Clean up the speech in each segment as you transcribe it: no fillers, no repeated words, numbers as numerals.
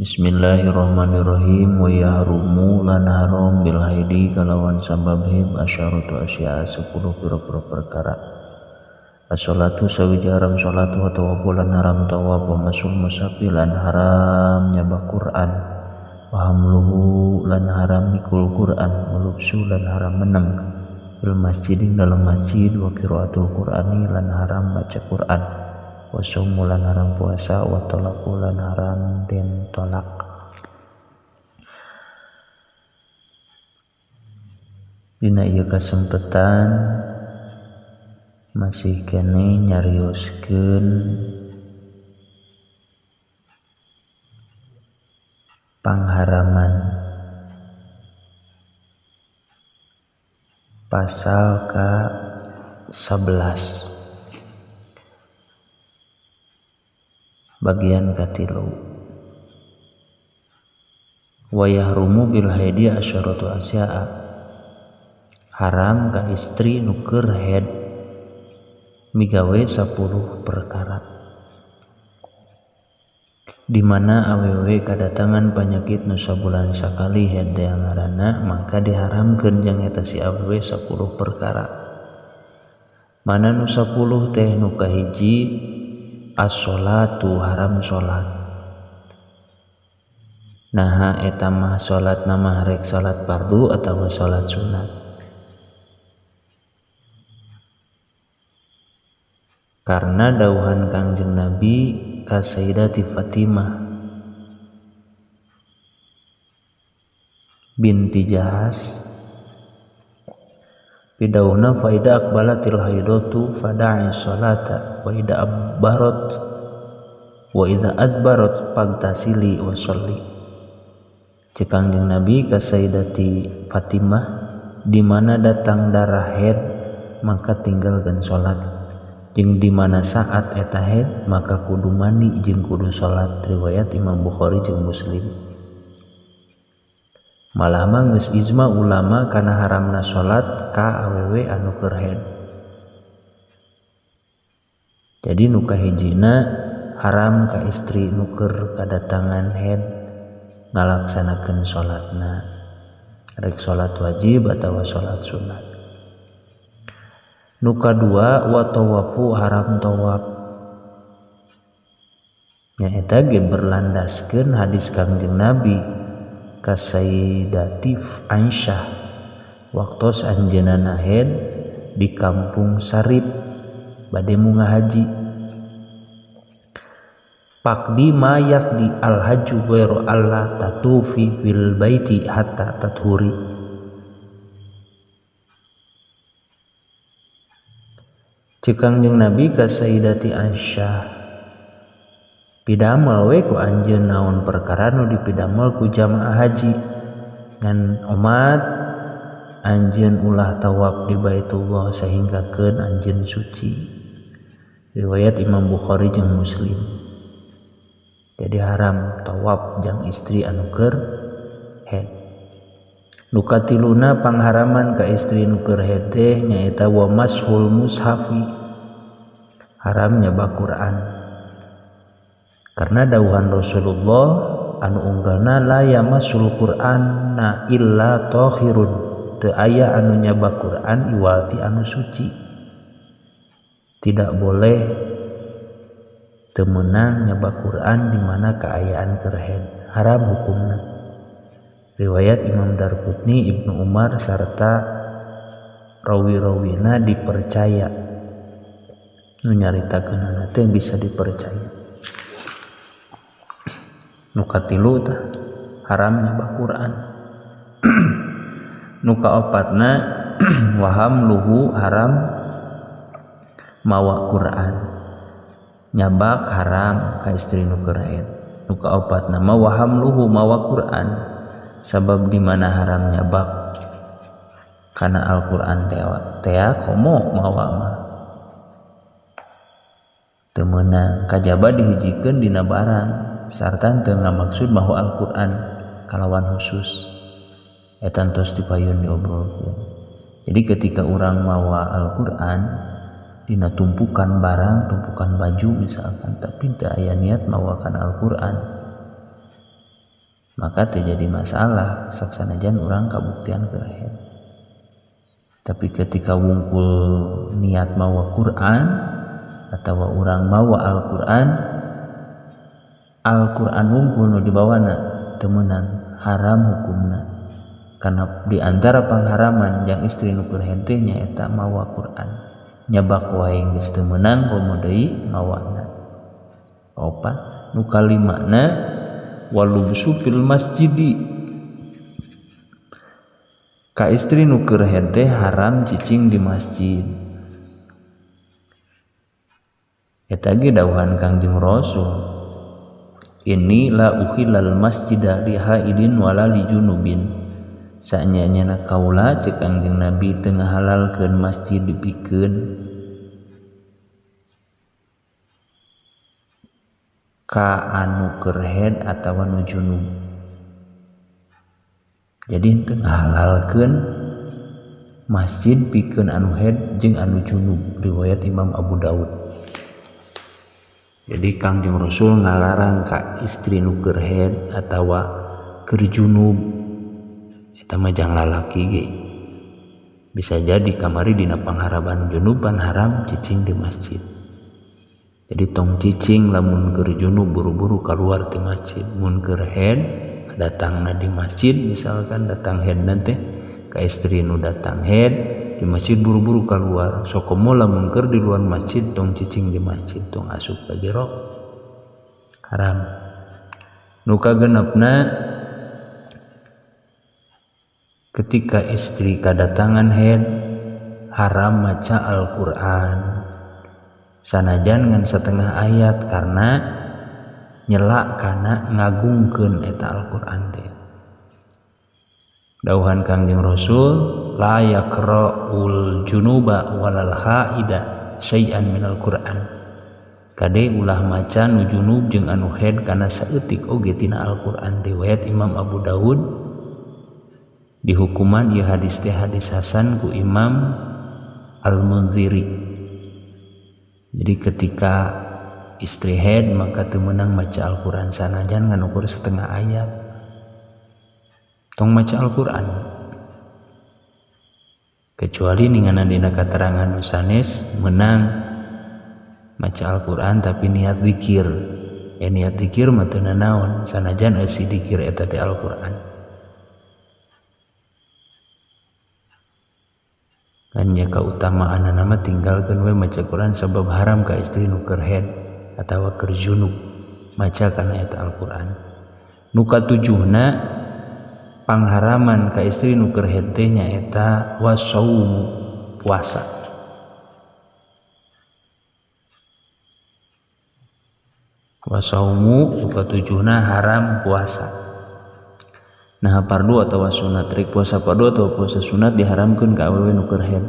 Bismillahirrahmanirrahim. Wa yahrumu lan haram bil haidi kalawan sabab hib asyaratu asya 10 pira-pira perkara. As-salatu sawiji haram salatu wa tawabu lan haram tawab wa masul musafi lan haram nyaba Quran wa hamluhu lan haram mikul Quran wa lubsu lan haram meneng fil masjidin dalam masjid wa qiraatul Qur'ani lan haram baca Quran wa saumu lan haram puasa wa talaqu lan haram den tolak. Dina ieu kasempetan masih kene nyarioskeun pangharaman pasal ka 11 bagian katilu. Wa yahrumu bil haidi asyaratu asya'a haram ka istri nuker head migawe 10 perkara di mana awewe kadatangan penyakit nu sabulan sakali head yang ngaranna maka diharamkeun jeung eta si awewe 10 perkara. Mana nu 10 teh nu kahiji as-sholatu haram sholat. Nah eta mah sholat nama rek sholat fardu atau sholat sunat. Karena dawuhan Kangjeng Nabi ka Sayyidati Fatimah binti Jahas bidauhna fa idza aqbalatil haidatu fada'i sholata wa idza adbarat fagtasili wa sholli. Cek Kangjeng Nabi ka Sayyidati Fatimah di mana datang darah haid maka tinggalkan sholat, jeung di mana saat eta haid maka kudu mandi jeung kudu sholat. Riwayat Imam Bukhari jeung Muslim. Malah mah geus ijma ulama kana haramna sholat ka awewe anu keur haid. Jadi nu kahijina haram ka istri nu keur kadatangan haid ngalaksanakeun sholatna rek sholat wajib atawa sholat sunat. Nu kadua wa tawafu haram tawaf. Nya eta ge berlandaskeun hadis Kangjeng Nabi ka Sayyidati Aisyah waktos anjeunna haid di kampung Sarib bade munggah haji. Pakdi mayak di al-hajju ghairu alla tatufi fil baiti hatta tathuri. Cek Kangjeng Nabi ka Sayyidati Aisyah pidamel we ku anjeun naon perkara nu dipidamel ku jamaah haji ngan umat anjeun ulah tawaf di Baitullah sehinggakeun anjeun suci. Riwayat Imam Bukhari jeung Muslim. Jadi haram tawaf jang istri anu keur haid. Nu katiluna pangharaman ka istri nu keur haid teh nyaeta wa mashul mushafi haram nyaba Quran. Karena dawuhan Rasulullah anu unggalna la yamasul Qur'ana illa tahirun, teu aya anu nyaba Quran iwalti anu suci. Tidak boleh teu meunang nyaba Quran di mana kaayaan keur haid, haram hukumna. Riwayat Imam Darqutni, Ibnu Umar sarta rawi-rawina dipercaya. Nu nyaritakeunana teh bisa dipercaya. Nu katilu tah haram nyaba Quran. Nu kaopatna wa hamluhu haram mawa Quran. Nyabak haram ka istri nu keur haid. Nu kaopatna wa hamluhu mawa Quran sabab di mana haram nyabak kana Al-Qur'an teh komo mawa mah teu meunang kajaba dihijikeun dina barang sarta teu ngamaksud bahwa Al-Qur'an kalawan khusus eta tos dipayun diobrolkeun. Jadi ketika urang mawa Al-Qur'an dina tumpukan barang, tumpukan baju misalkan, tapi teu aya niat mawakan Al-Qur'an, maka terjadi masalah saksanajan orang kabuktian keur head. Tapi ketika wungkul niat mawa Quran atau orang mawa Al-Quran wungkul nu dibawana temenan haram hukumna, karena diantara pangharaman yang istri nu keur head teh nyaeta mawa Quran, nyabak wae geus teu meunang komo deui mawana. Kaopat nu kalimana walubsu fil masjidi, ka istri nu keur head teh haram cicing di masjid. Eta ge dawuhan Kangjeng Rasul, ini la ukhilal masjida li haidin wala li junubin. Sanyana kaula cek Kangjeng Nabi teu ngahalalkeun masjid dipikeun ka anu keur head atawa nu junub. Jadi teu ngahalalkeun masjid pikeun anu head jeung anu junub, riwayat Imam Abu Daud. Jadi Kangjeng Rasul ngalarang ka istri nu keur head atawa keur junub, eta mah jang lalaki ge. Bisa jadi kamari dina pangharaban junuban haram cicing di masjid. Jadi tong cicing lamun keur junub buru-buru keluar ti masjid, mun keur head datangna di masjid, misalkan datang head nanti ka istri nu datang head di masjid buru-buru keluar, sokomo lamun keur di luar masjid tong cicing di masjid, tong asup ka jero haram. Nu kagenepna ketika istri kadatangan head haram maca Al-Quran sanajan ngan setengah ayat, karena nyela kana ngagungkeun eta Al-Quran teh. Dawuhan Kangjeng Rasul, la yaqra'ul junuba walal haida syai'an minal Qur'an. Kade ulah maca nu junub jeung anu haid kana saeutik oge tina Al-Qur'an. Riwayat Imam Abu Daud. Di hukuman ieu hadis teh hadis hasan ku Imam Al-Munziri. Jadi ketika istri haid maka teu meunang maca Al-Qur'an sanajan nganukur setengah ayat. Tong maca Al-Quran, kecuali ninganan dina katerangan nu sanes menang maca Al-Quran tapi niat zikir. Niat zikir mah teu nanaon sanajan eusi zikir eta teh Al-Quran. Kan nya kautamaan nama tinggalkeun we maca Quran sabab haram ka istri nu keur haid atawa keur junub maca kana eta Al-Quran. Nu katujuhna pangharaman ka istri nu keur haid teh nyaeta wasaumu puasa. Wasaumu katujuhna haram puasa. Nah fardu atawa sunat, rek puasa fardu atawa puasa sunat diharamkeun ka awewe nu keur haid.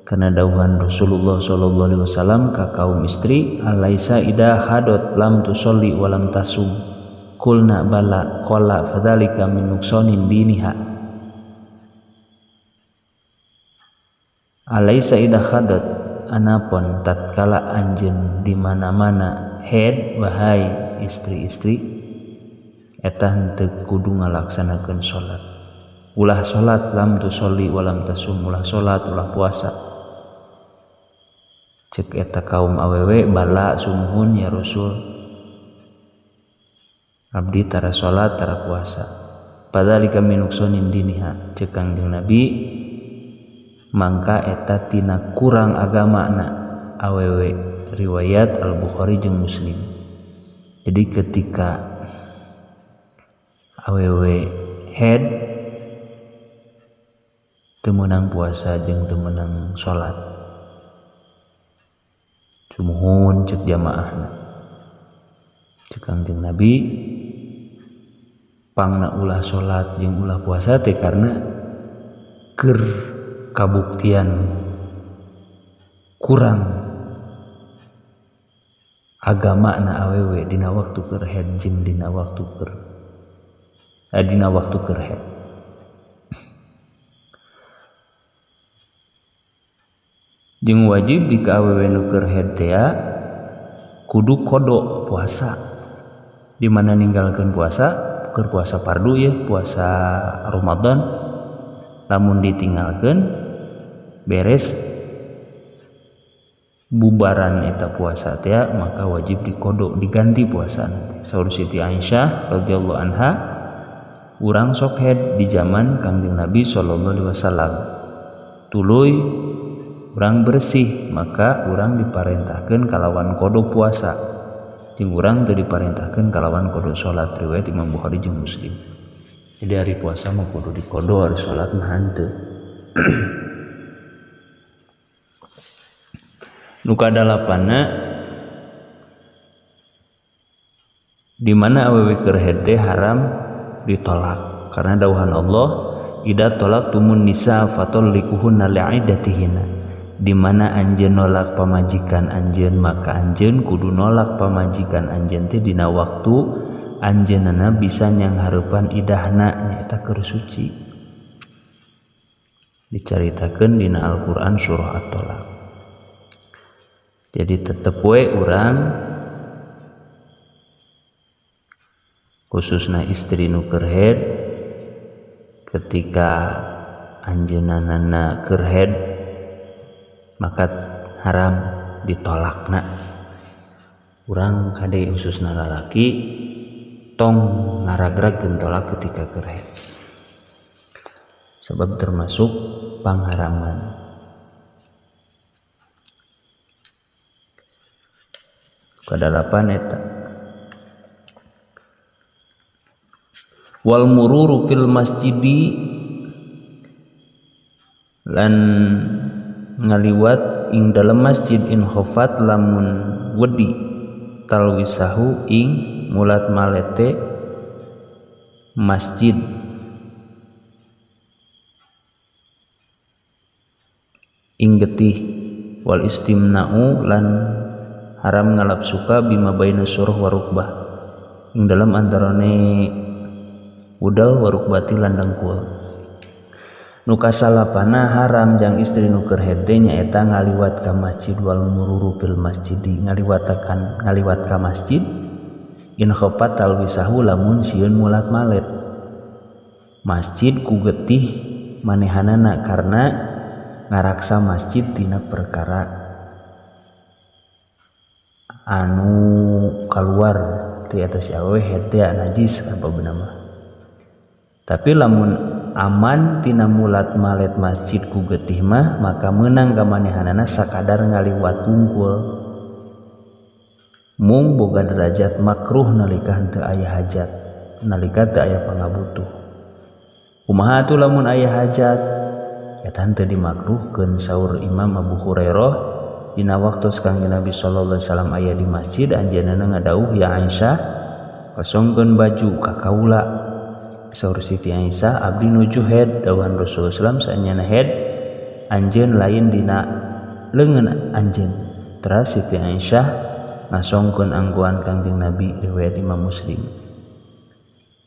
Karena dawuhan Rasulullah sallallahu alaihi wasallam ka kaum istri, alaisa ida hadot lam tusolli wa lam tasum. Kulna bala qala fadzalika min nuqsanin diniha. Alaisa idza khadat, anapun tatkala anjeun di mana-mana haid wahai istri-istri eta henteu kudu ngalaksanakeun salat. Ulah salat lam tusolli wa lam tasum, ulah salat ulah puasa. Cek eta kaum awewe bala sumuhun ya Rasul. Abdi tara salat tara puasa. Padahal kami nuksonin diniha, cek Kangjeng Nabi, mangka eta tina kurang agamana awewe. Riwayat Al-Bukhari jeung Muslim. Jadi ketika awewe haid teu meunang puasa jeung teu meunang salat. Sumuhun cek jamaahna. Cek Kangjeng Nabi, pangna ulah salat jeung ulah puasa teh karena keur kabuktian kurang agama na awewe dina waktu keur haid jeung dina waktu keur haid. Jeung wajib di ka awewe nu keur haid teh kudu qada puasa. Di mana ninggalkeun puasa ke puasa fardu ya, puasa Ramadan lamun ditinggalkan beres bubaran eta puasa teh maka wajib dikodok diganti puasa nanti. Saur Siti Aisyah radhiyallahu anha, urang sok head di zaman Kangjeng Nabi sallallahu alaihi wasallam. Tuluy urang bersih maka urang diparentahkeun kalawan kodok puasa. Jeung urang teu diparentahkeun kalawan kodok salat, riwayat Imam Bukhari jeung Muslim. Jadi hari puasa mah kudu dikodok, hari salat mah henteu. Nu kadalapanna di mana awewe keur haid teh haram ditolak karena dawuhan Allah, idza talaqtumun nisa fatallikuhunna li'iddatihinna. Di mana anjeun nolak pamajikan anjeun maka anjeun kudu nolak pamajikan anjeun teh dina waktu anjeunna bisa nyanghareupan idahna nyaeta keur suci. Dicaritakeun dina Al-Qur'an surah At-Thalaq. Jadi tetep we urang khususna istri nu keur haid ketika anjeunna keur haid maka haram ditolakna. Urang kade khususna lalaki tong ngaragragkeun tolak ketika keur haid. Sebab termasuk pangharaman. Kadalapan eta. Wal mururu fil masjidi lan ngaliwat ing dalam masjid in khofat lamun wedi talwisahu ing mulat malete masjid. Ing getih wal istimna'u lan haram ngalap suka bima baina surah warukbah ing dalam antarane udal warukbati lan dengkul. Nu kasalapana haram jang istri nu keur haid teh nyaeta ngaliwat ka masjid wal mururu fil masjidi, ngaliwat ka masjid in khafat talwisahu lamun sieun mulat malet masjid ku getih manehanana karena ngaraksa masjid tina perkara anu keluar ti eta si awewe haid teh najis apa beuna mah. Tapi lamun aman tina mulat malet masjid ku getih mah maka meunang ka manehanana sakadar ngaliwat tungkul. Mung boga derajat makruh nalika henteu aya hajat, nalika teu aya pangabutuh. Kumaha atuh lamun aya hajat? Eta henteu dimakruhkeun saur Imam Abu Hurairah dina waktos Kangjeng Nabi sallallahu alaihi wasallam aya di masjid anjeunna ngadawuh, ya Aisyah kosongkeun baju ka kaula. Saur Siti Aisyah, abdi nuju haid dawuhan Rasulullah sallallahu saenyana haid anjeun lain dina leungeun anjeun. Teras Siti Aisyah ngasongkeun anggoan Kangjeng Nabi, riwayat Imam Muslim.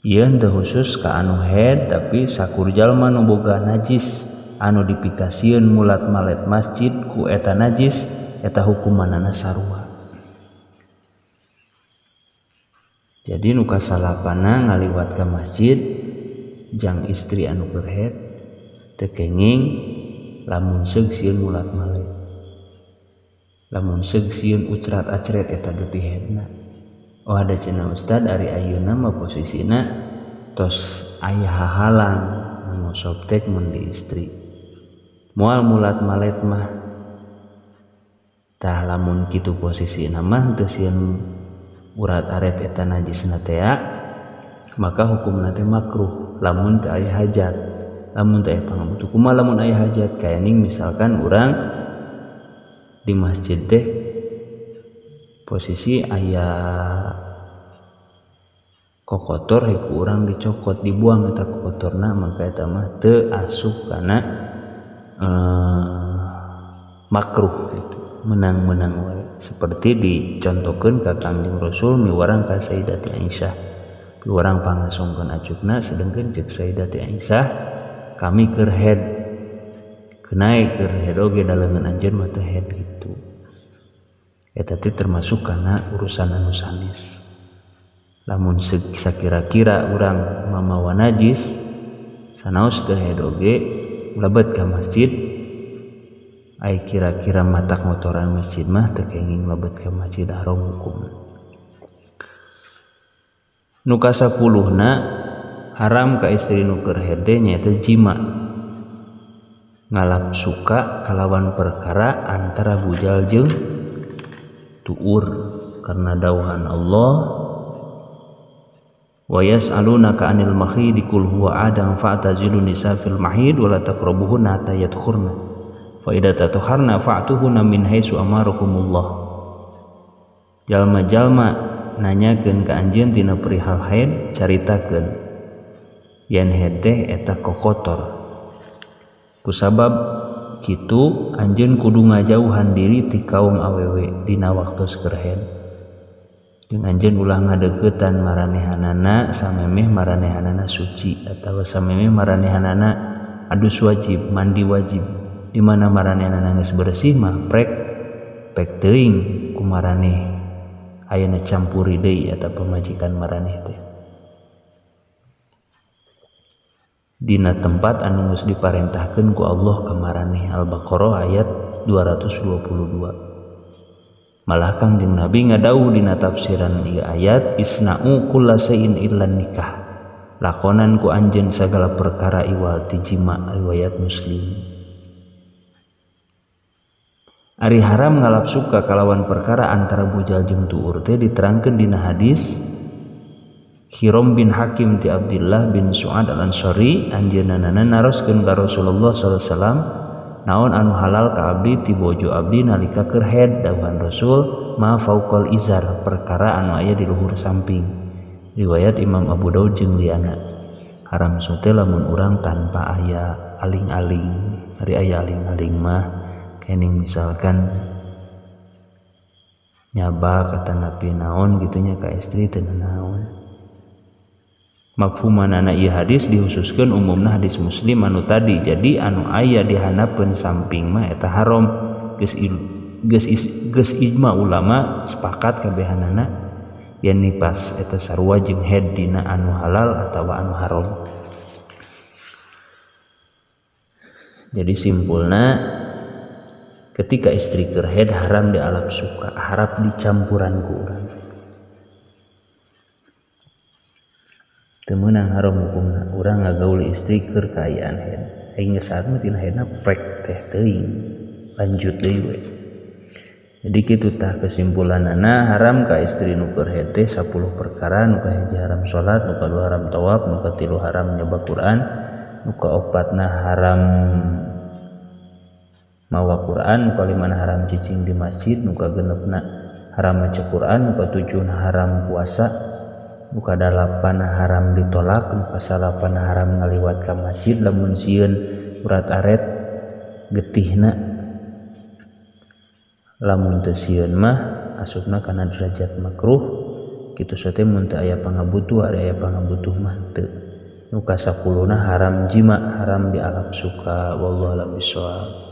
Ieu teu khusus ka anu haid tapi sakur jalma nu boga najis anu dipikasieun mulat malet masjid ku eta najis eta hukumanana sarua. Jadi nu kasalapana ngaliwat ka masjid jang istri anu keur haid teu kenging lamun seug sieun mulat malet. Lamun seug sieun ucrat-acret eta getih haidna. Oh ada cenah ustad ari ayeuna mah posisina tos aya hahalang anu soptek mun di istri. Moal mulat malet mah tah lamun kitu posisina mah teu sieun urat aret eta najisna teh maka hukumna teh makruh lamun teu aya hajat, lamun teu aya pangabutuh. Kumaha lamun aya hajat? Kayaning misalkan urang di masjid teh posisi aya kokotor ku urang dicokot dibuang eta kokotorna maka eta mah teu asup kana makruh gitu. Menang-menang wae seperti dicontohkeun ka Kangjeng Rasul miwarang ka Sayyidati Aisyah, miwarang pangasongkeun acukna sedengkeun ceuk Sayyidati Aisyah kami keur haid kenae keur haid oge daleungeun anjeun mah teu haid gitu. Eta teh termasuk kana urusan anu sanes. lamun sakira-kira urang mamawa najis sanaos teu hedoge lebet ka masjid ai kira-kira matak motoran masjid mah teu kenging lebet ka masjid haram hukum. Nu kasapuluhna haram ka istri nu keur hede nyaeta jima, ngalap suka kalawan perkara antara bujal jeung tuur karena dawuhan Allah wa yas'alunaka 'anil mahid qul huwa adam fa'tazilun nisa fil mahid wa la taqrabuhunna hatta yadkhurna fa idza tatahharna fa'tuhunna min haitsu amarakumullah. Jalma-jalma nanyakeun ka anjeun tina perihal haid caritakeun yen haid teh eta kokotor kusabab kitu anjeun kudu ngajauhan diri ti kaum awewe dina waktos keur haid jeung anjeun ulah ngadeuketan maranehanana samemeh maranehanana suci atawa samemeh maranehanana adus wajib mandi wajib di mana maranehanana geus bersih mah pek teuing ku maraneh ayeuna campuri deui eta pamajikan maraneh teh dina tempat anu geus diparentahkeun ku Allah ka maraneh. Al-Baqarah ayat 222. Malah Kangjeng Nabi ngadawuh dina tafsiran ieu ayat isna'u kulla shay'in illa nikah, lakonan ku anjeun sagala perkara iwal ti jima, riwayat Muslim. Ari haram ngalap suka kalawan perkara antara bujal jeung tuur teh diterangkeun dina hadis Hiram bin Hakim ti Abdullah bin Su'ad al-Ansari anjeunna naroskeun ka Rasulullah sallallahu alaihi wasallam naon anu halal ka abdi ti bojo abdi nalika keur haid. Dawuhan Rasul ma fauqal izar, perkara anu aya di luhur samping, riwayat Imam Abu Daud jeung liana. Haram sote lamun urang tanpa aya aling-aling. Ari aya aling-aling mah kening misalkan nyaba kata napi naon gitunya ka istri teu naon. Mafhumanana ieu hadis dihususkeun umumna hadis Muslim anu tadi. Jadi anu aya di hanapeun samping mah eta haram. Geus ijma ulama sepakat kabehanana yen nipas eta sarua jeung haid dina anu halal atawa anu haram. Jadi simpulna ketika istri keur haid haram dialap suka, harap dicampuran ku urang. Teu meunang haram hukumna urang ngagaul istri keur kaayaan haid. Aing geus saat mah tina haidna prek teh teuing, lanjut deui we. Jadi kitu tah kesimpulanana haram ka istri nu keur haid teh 10 perkara. Nu kahiji haram salat, nu kadua haram tawaf, nu katilu haram nyoba Quran, nu kaopatna haram mawa Quran, nu kalimana haram cicing di masjid, nu kagenepna haram maca Quran, nu katujuhna haram puasa, nu kadalapan haram ditolak, nu kasalapan haram ngaliwat ka masjid lamun sieun urat aret getihna. Lamun teu sieun mah asupna kana derajat makruh. Kitu sote mun teu aya pangabutuh, ari aya pangabutuh mah teu. Nu kasapuluhna haram jima, haram dialap suka. Wallahu a'lam bishawab.